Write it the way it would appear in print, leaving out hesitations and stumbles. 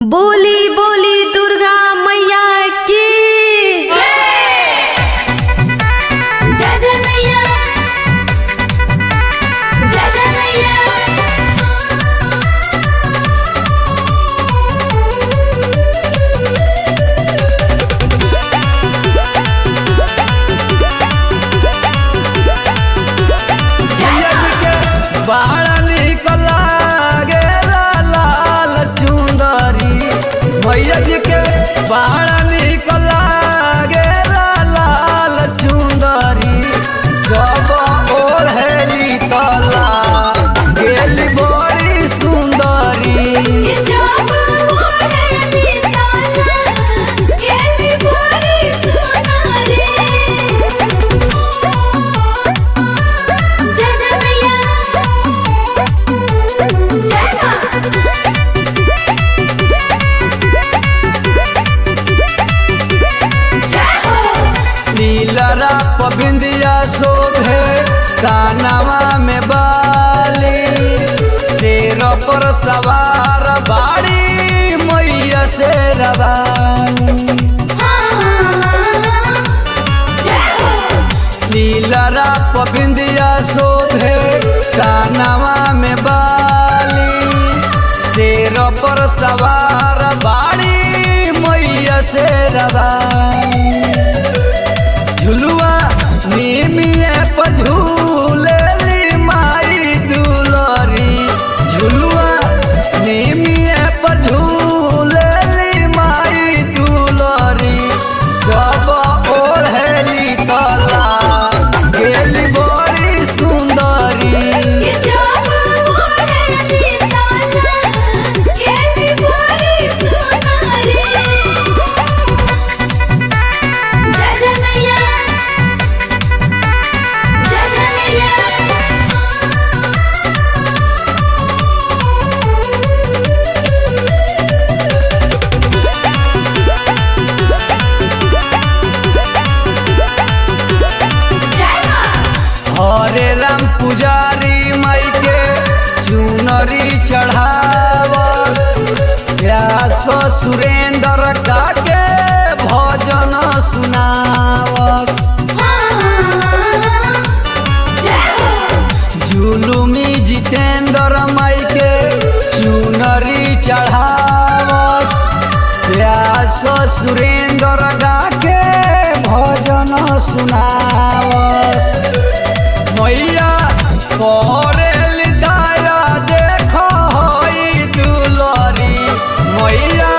बोली बोली दुर्गा मैया की जय जय मैया, जय जय मैया। बाड़ा निकला गेला लाल चुंदरी मैया जी के बाड़ा निकला गेला लाल चुंदरी जब ओढ़ेली तला गेली बड़ी सुंदरी। ये जब ओढ़ेली तला गेली बड़ी सुंदरी। जय जय मैया, जय नीलरा पबिंदिया शोभे कानवा में बाली शेर पर सवार बाड़ी मैया शेरवानी। नीलरा पबिंदिया शोभे कानवा में बाली शेर पर सवार बाड़ी मैया शेरवानी। झुलुआ नीमिए पर झूलेली माई दुलरी झुलुआ नीमिए पर झूलेली माई दुलरी जब ओढ़ेली तला गेली बड़ी सुंदरी। ये जब ओढ़ेली तला गेली बड़ी सुंदरी। जय जय मैया, जय जय मैया। जय माँ। हरे राम पुजारी माई के चुनरी चढ़ावस व्यास सुरेंद्र काके भजन सुनावस। जुलुमी जितेंद्र माई के चुनरी चढ़ावस व्यास सुरेंद्र गाके भजन सुनावस। मैया करेली दया देख हई दुलरी मैया